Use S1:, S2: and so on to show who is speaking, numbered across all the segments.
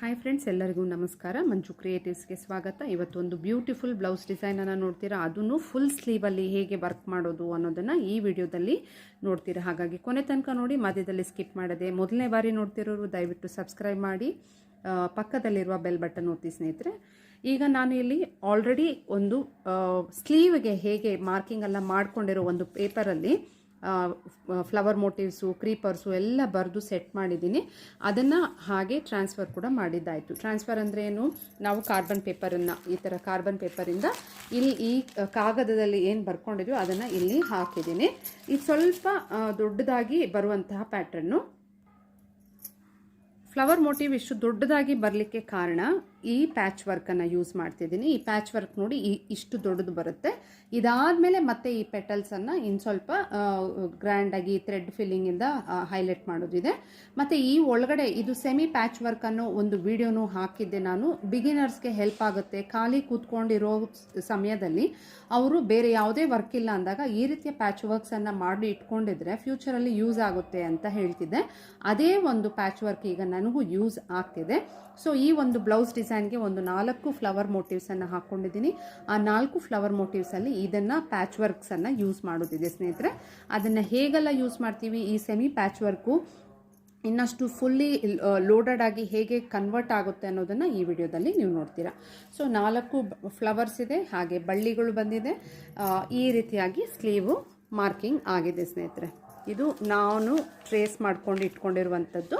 S1: Hi friends, ಎಲ್ಲರಿಗೂ ನಮಸ್ಕಾರ. ಮಂಜು ಕ್ರಿಯೇಟಿವ್ಸ್ಗೆ ಸ್ವಾಗತ. ಇವತ್ತೊಂದು ಬ್ಯೂಟಿಫುಲ್ ಬ್ಲೌಸ್ ಡಿಸೈನನ್ನು ನೋಡ್ತೀರಾ. ಅದನ್ನು ಫುಲ್ ಸ್ಲೀವಲ್ಲಿ ಹೇಗೆ ವರ್ಕ್ ಮಾಡೋದು ಅನ್ನೋದನ್ನು ಈ ವಿಡಿಯೋದಲ್ಲಿ ನೋಡ್ತೀರಾ. ಹಾಗಾಗಿ ಕೊನೆ ತನಕ ನೋಡಿ, ಮಧ್ಯದಲ್ಲಿ ಸ್ಕಿಪ್ ಮಾಡದೆ. ಮೊದಲನೇ ಬಾರಿ ನೋಡ್ತಿರೋರು ದಯವಿಟ್ಟು ಸಬ್ಸ್ಕ್ರೈಬ್ ಮಾಡಿ, ಪಕ್ಕದಲ್ಲಿರುವ ಬೆಲ್ ಬಟನ್ ಒತ್ತಿ ಸ್ನೇಹಿತರೆ. ಈಗ ನಾನು ಇಲ್ಲಿ ಆಲ್ರೆಡಿ ಒಂದು ಸ್ಲೀವ್ಗೆ ಹೇಗೆ ಮಾರ್ಕಿಂಗ್ ಎಲ್ಲ ಮಾಡ್ಕೊಂಡಿರೋ ಒಂದು ಪೇಪರಲ್ಲಿ ಫ್ಲವರ್ ಮೋಟಿವ್ಸು, ಕ್ರೀಪರ್ಸು ಎಲ್ಲ ಬರೆದು ಸೆಟ್ ಮಾಡಿದ್ದೀನಿ. ಅದನ್ನು ಹಾಗೆ ಟ್ರಾನ್ಸ್ಫರ್ ಕೂಡ ಮಾಡಿದ್ದಾಯಿತು. ಟ್ರಾನ್ಸ್ಫರ್ ಅಂದರೆ ಏನು, ನಾವು ಕಾರ್ಬನ್ ಪೇಪರನ್ನು ಈ ಥರ ಕಾರ್ಬನ್ ಪೇಪರಿಂದ ಇಲ್ಲಿ ಈ ಕಾಗದದಲ್ಲಿ ಏನು ಬರ್ಕೊಂಡಿದ್ಯೋ ಅದನ್ನು ಇಲ್ಲಿ ಹಾಕಿದ್ದೀನಿ. ಇದು ಸ್ವಲ್ಪ ದೊಡ್ಡದಾಗಿ ಬರುವಂತಹ ಪ್ಯಾಟ್ರನ್ನು. ಫ್ಲವರ್ ಮೋಟಿವ್ ಇಷ್ಟು ದೊಡ್ಡದಾಗಿ ಬರಲಿಕ್ಕೆ ಕಾರಣ ಈ ಪ್ಯಾಚ್ ವರ್ಕನ್ನು ಯೂಸ್ ಮಾಡ್ತಿದ್ದೀನಿ. ಈ ಪ್ಯಾಚ್ ವರ್ಕ್ ನೋಡಿ ಇಷ್ಟು ದೊಡ್ಡದು ಬರುತ್ತೆ. ಇದಾದಮೇಲೆ ಮತ್ತೆ ಈ ಪೆಟಲ್ಸನ್ನು ಇನ್ನು ಸ್ವಲ್ಪ ಗ್ರ್ಯಾಂಡಾಗಿ ಥ್ರೆಡ್ ಫಿಲ್ಲಿಂಗಿಂದ ಹೈಲೈಟ್ ಮಾಡೋದಿದೆ. ಮತ್ತು ಈ ಒಳಗಡೆ ಇದು ಸೆಮಿ ಪ್ಯಾಚ್ ವರ್ಕ್ ಅನ್ನೋ ಒಂದು ವಿಡಿಯೋನು ಹಾಕಿದ್ದೆ ನಾನು. ಬಿಗಿನರ್ಸ್ಗೆ ಹೆಲ್ಪ್ ಆಗುತ್ತೆ. ಖಾಲಿ ಕೂತ್ಕೊಂಡಿರೋ ಸಮಯದಲ್ಲಿ ಅವರು ಬೇರೆ ಯಾವುದೇ ವರ್ಕ್ ಇಲ್ಲ ಅಂದಾಗ ಈ ರೀತಿಯ ಪ್ಯಾಚ್ ವರ್ಕ್ಸನ್ನು ಮಾಡಿ ಇಟ್ಕೊಂಡಿದ್ರೆ ಫ್ಯೂಚರಲ್ಲಿ ಯೂಸ್ ಆಗುತ್ತೆ ಅಂತ ಹೇಳ್ತಿದ್ದೆ. ಅದೇ ಒಂದು ಪ್ಯಾಚ್ ವರ್ಕ್ ಈಗ ನನಗೂ ಯೂಸ್ ಆಗ್ತಿದೆ. ಸೊ ಈ ಒಂದು ಬ್ಲೌಸ್ ಡಿಸೈನ್ಗೆ ಒಂದು 4 ಫ್ಲವರ್ ಮೋಟಿವ್ಸನ್ನು ಹಾಕ್ಕೊಂಡಿದ್ದೀನಿ. ಆ 4 ಫ್ಲವರ್ ಮೋಟಿವ್ಸಲ್ಲಿ ಇದನ್ನು ಪ್ಯಾಚ್ ವರ್ಕ್ಸನ್ನು ಯೂಸ್ ಮಾಡೋದಿದೆ ಸ್ನೇಹಿತರೆ. ಅದನ್ನು ಹೇಗೆಲ್ಲ ಯೂಸ್ ಮಾಡ್ತೀವಿ, ಈ ಸೆಮಿ ಪ್ಯಾಚ್ ವರ್ಕು ಇನ್ನಷ್ಟು ಫುಲ್ಲಿ ಲೋಡೆಡ್ ಆಗಿ ಹೇಗೆ ಕನ್ವರ್ಟ್ ಆಗುತ್ತೆ ಅನ್ನೋದನ್ನು ಈ ವಿಡಿಯೋದಲ್ಲಿ ನೀವು ನೋಡ್ತೀರಾ. ಸೊ 4 ಫ್ಲವರ್ಸ್ ಇದೆ, ಹಾಗೆ ಬಳ್ಳಿಗಳು ಬಂದಿದೆ. ಈ ರೀತಿಯಾಗಿ ಸ್ಲೀವು ಮಾರ್ಕಿಂಗ್ ಆಗಿದೆ ಸ್ನೇಹಿತರೆ. ಇದು ನಾನು ಟ್ರೇಸ್ ಮಾಡ್ಕೊಂಡು ಇಟ್ಕೊಂಡಿರುವಂಥದ್ದು.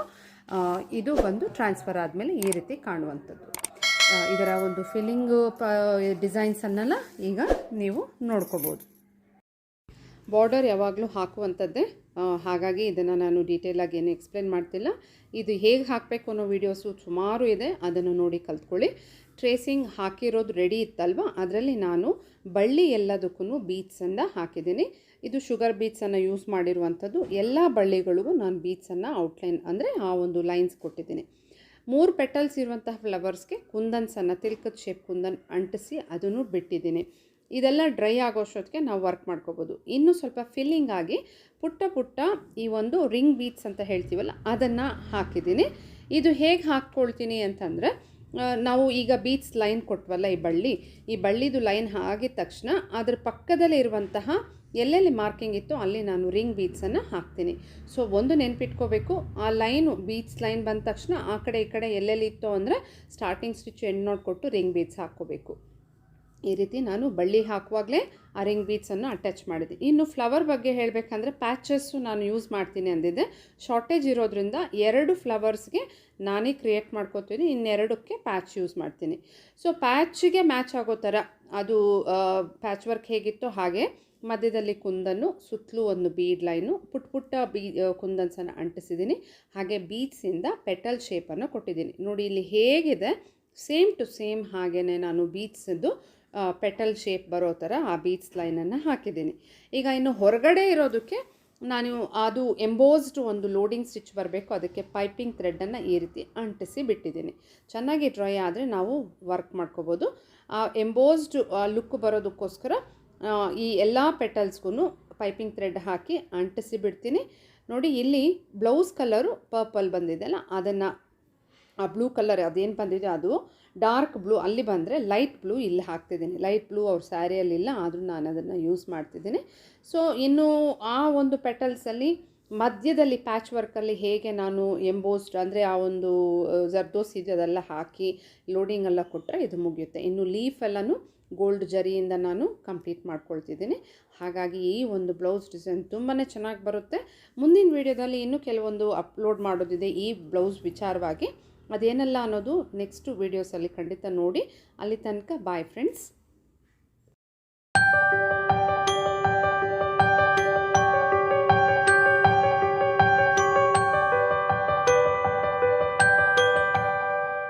S1: ಇದು ಬಂದು ಟ್ರಾನ್ಸ್ಫರ್ ಆದಮೇಲೆ ಈ ರೀತಿ ಕಾಣುವಂಥದ್ದು. ಇದರ ಒಂದು ಫಿಲ್ಲಿಂಗ್ ಡಿಸೈನ್ಸನ್ನೆಲ್ಲ ಈಗ ನೀವು ನೋಡ್ಕೋಬೋದು. ಬಾರ್ಡರ್ ಯಾವಾಗಲೂ ಹಾಕುವಂಥದ್ದೇ, ಹಾಗಾಗಿ ಇದನ್ನು ನಾನು ಡೀಟೇಲಾಗಿ ಏನು ಎಕ್ಸ್ಪ್ಲೇನ್ ಮಾಡ್ತಿಲ್ಲ. ಇದು ಹೇಗೆ ಹಾಕಬೇಕು ಅನ್ನೋ ವೀಡಿಯೋಸು ಸುಮಾರು ಇದೆ, ಅದನ್ನು ನೋಡಿ ಕಲ್ತ್ಕೊಳ್ಳಿ. ಟ್ರೇಸಿಂಗ್ ಹಾಕಿರೋದು ರೆಡಿ ಇತ್ತಲ್ವ, ಅದರಲ್ಲಿ ನಾನು ಬಳ್ಳಿ ಎಲ್ಲದಕ್ಕೂ ಬೀಡ್ಸನ್ನು ಹಾಕಿದ್ದೀನಿ. ಇದು ಶುಗರ್ ಬೀಡ್ಸನ್ನು ಯೂಸ್ ಮಾಡಿರುವಂಥದ್ದು. ಎಲ್ಲ ಬಳ್ಳಿಗಳಿಗೂ ನಾನು ಬೀಡ್ಸನ್ನು ಔಟ್ಲೈನ್ ಅಂದರೆ ಆ ಒಂದು ಲೈನ್ಸ್ ಕೊಟ್ಟಿದ್ದೀನಿ. 3 ಪೆಟಲ್ಸ್ ಇರುವಂತಹ ಫ್ಲವರ್ಸ್ಗೆ ಕುಂದನ್ಸನ್ನು, ತಿಲ್ಕದ ಶೇಪ್ ಕುಂದನ್ ಅಂಟಿಸಿ ಅದನ್ನು ಬಿಟ್ಟಿದ್ದೀನಿ. ಇದೆಲ್ಲ ಡ್ರೈ ಆಗೋಷ್ಟೊತ್ತಿಗೆ ನಾವು ವರ್ಕ್ ಮಾಡ್ಕೋಬೋದು. ಇನ್ನೂ ಸ್ವಲ್ಪ ಫಿಲ್ಲಿಂಗ್ ಆಗಿ ಪುಟ್ಟ ಪುಟ್ಟ ಈ ಒಂದು ರಿಂಗ್ ಬೀಡ್ಸ್ ಅಂತ ಹೇಳ್ತೀವಲ್ಲ ಅದನ್ನು ಹಾಕಿದ್ದೀನಿ. ಇದು ಹೇಗೆ ಹಾಕ್ಕೊಳ್ತೀನಿ ಅಂತಂದರೆ, ನಾವು ಈಗ ಬೀಡ್ಸ್ ಲೈನ್ ಕೊಟ್ವಲ್ಲ, ಈ ಬಳ್ಳಿದು ಲೈನ್ ಆಗಿದ ತಕ್ಷಣ ಅದ್ರ ಪಕ್ಕದಲ್ಲೇ ಇರುವಂತಹ ಎಲ್ಲೆಲ್ಲಿ ಮಾರ್ಕಿಂಗ್ ಇತ್ತು ಅಲ್ಲಿ ನಾನು ರಿಂಗ್ ಬೀಡ್ಸನ್ನು ಹಾಕ್ತೀನಿ. ಸೊ ಒಂದು ನೆನ್ಪಿಟ್ಕೋಬೇಕು, ಆ ಲೈನು ಬೀಡ್ಸ್ ಲೈನ್ ಬಂದ ತಕ್ಷಣ ಆ ಕಡೆ ಈ ಕಡೆ ಎಲ್ಲೆಲ್ಲಿ ಇತ್ತು ಅಂದರೆ ಸ್ಟಾರ್ಟಿಂಗ್ ಸ್ಟಿಚ್ ಎಂಡ್ ನೋಡಿಕೊಟ್ಟು ರಿಂಗ್ ಬೀಡ್ಸ್ ಹಾಕ್ಕೋಬೇಕು. ಈ ರೀತಿ ನಾನು ಬಳ್ಳಿ ಹಾಕುವಾಗಲೇ ಆ ರಿಂಗ್ ಬೀಡ್ಸನ್ನು ಅಟ್ಯಾಚ್ ಮಾಡಿದೆ. ಇನ್ನು ಫ್ಲವರ್ ಬಗ್ಗೆ ಹೇಳಬೇಕಂದ್ರೆ ಪ್ಯಾಚಸ್ಸು ನಾನು ಯೂಸ್ ಮಾಡ್ತೀನಿ ಅಂದಿದ್ದೆ. ಶಾರ್ಟೇಜ್ ಇರೋದ್ರಿಂದ 2 ಫ್ಲವರ್ಸ್ಗೆ ನಾನೇ ಕ್ರಿಯೇಟ್ ಮಾಡ್ಕೋತೀನಿ, ಇನ್ನೆರಡಕ್ಕೆ ಪ್ಯಾಚ್ ಯೂಸ್ ಮಾಡ್ತೀನಿ. ಸೊ ಪ್ಯಾಚಿಗೆ ಮ್ಯಾಚ್ ಆಗೋ ಥರ ಅದು ಪ್ಯಾಚ್ ವರ್ಕ್ ಹೇಗಿತ್ತೋ ಹಾಗೆ ಮಧ್ಯದಲ್ಲಿ ಕುಂದನ್ನು, ಸುತ್ತಲೂ ಒಂದು ಬೀಡ್ ಲೈನು, ಪುಟ್ಟ ಕುಂದನ್ಸನ್ನು ಅಂಟಿಸಿದ್ದೀನಿ. ಹಾಗೆ ಬೀಡ್ಸಿಂದ ಪೆಟಲ್ ಶೇಪನ್ನು ಕೊಟ್ಟಿದ್ದೀನಿ. ನೋಡಿ ಇಲ್ಲಿ ಹೇಗಿದೆ, ಸೇಮ್ ಟು ಸೇಮ್ ಹಾಗೆಯೇ ನಾನು ಬೀಡ್ಸದ್ದು ಪೆಟಲ್ ಶೇಪ್ ಬರೋ ಥರ ಆ ಬೀಡ್ಸ್ ಲೈನನ್ನು ಹಾಕಿದ್ದೀನಿ. ಈಗ ಇನ್ನು ಹೊರಗಡೆ ಇರೋದಕ್ಕೆ ನಾನು ಅದು ಎಂಬೋಸ್ಡ್ ಒಂದು ಲೋಡಿಂಗ್ ಸ್ಟಿಚ್ ಬರಬೇಕು, ಅದಕ್ಕೆ ಪೈಪಿಂಗ್ ಥ್ರೆಡ್ಡನ್ನು ಈ ರೀತಿ ಅಂಟಿಸಿ ಬಿಟ್ಟಿದ್ದೀನಿ. ಚೆನ್ನಾಗಿ ಡ್ರೈ ಆದರೆ ನಾವು ವರ್ಕ್ ಮಾಡ್ಕೋಬೋದು. ಆ ಎಂಬೋಸ್ಡ್ ಲುಕ್ ಬರೋದಕ್ಕೋಸ್ಕರ ಈ ಎಲ್ಲ ಪೆಟಲ್ಸ್ಗೂ ಪೈಪಿಂಗ್ ಥ್ರೆಡ್ ಹಾಕಿ ಅಂಟಿಸಿ ಬಿಡ್ತೀನಿ. ನೋಡಿ ಇಲ್ಲಿ ಬ್ಲೌಸ್ ಕಲರು ಪರ್ಪಲ್ ಬಂದಿದೆಯಲ್ಲ, ಅದನ್ನು ಆ ಬ್ಲೂ ಕಲರ್ ಅದೇನು ಬಂದಿದೆ ಅದು ಡಾರ್ಕ್ ಬ್ಲೂ, ಅಲ್ಲಿ ಬಂದರೆ ಲೈಟ್ ಬ್ಲೂ ಇಲ್ಲಿ ಹಾಕ್ತಿದ್ದೀನಿ. ಲೈಟ್ ಬ್ಲೂ ಅವ್ರ ಸ್ಯಾರಿಯಲ್ಲಿಲ್ಲ, ಆದರೂ ನಾನು ಅದನ್ನು ಯೂಸ್ ಮಾಡ್ತಿದ್ದೀನಿ. ಸೊ ಇನ್ನು ಆ ಒಂದು ಪೆಟಲ್ಸಲ್ಲಿ ಮಧ್ಯದಲ್ಲಿ ಪ್ಯಾಚ್ ವರ್ಕಲ್ಲಿ ಹೇಗೆ ನಾನು ಎಂಬೋಸ್ಡ್ ಅಂದರೆ ಆ ಒಂದು ಜರ್ದೋಸಿ ಅದೆಲ್ಲ ಹಾಕಿ ಲೋಡಿಂಗ್ ಎಲ್ಲ ಕೊಟ್ಟರೆ ಇದು ಮುಗಿಯುತ್ತೆ. ಇನ್ನು ಲೀಫೆಲ್ಲನೂ ಗೋಲ್ಡ್ ಜರಿಯಿಂದ ನಾನು ಕಂಪ್ಲೀಟ್ ಮಾಡ್ಕೊಳ್ತಿದ್ದೀನಿ. ಹಾಗಾಗಿ ಈ ಒಂದು ಬ್ಲೌಸ್ ಡಿಸೈನ್ ತುಂಬಾ ಚೆನ್ನಾಗಿ ಬರುತ್ತೆ. ಮುಂದಿನ ವೀಡಿಯೋದಲ್ಲಿ ಇನ್ನೂ ಕೆಲವೊಂದು ಅಪ್ಲೋಡ್ ಮಾಡೋದಿದೆ ಈ ಬ್ಲೌಸ್ ವಿಚಾರವಾಗಿ. ಅದೇನೆಲ್ಲ ಅನ್ನೋದು ನೆಕ್ಸ್ಟ್ ವೀಡಿಯೋಸಲ್ಲಿ ಖಂಡಿತ ನೋಡಿ. ಅಲ್ಲಿ ತನಕ ಬಾಯ್ ಫ್ರೆಂಡ್ಸ್.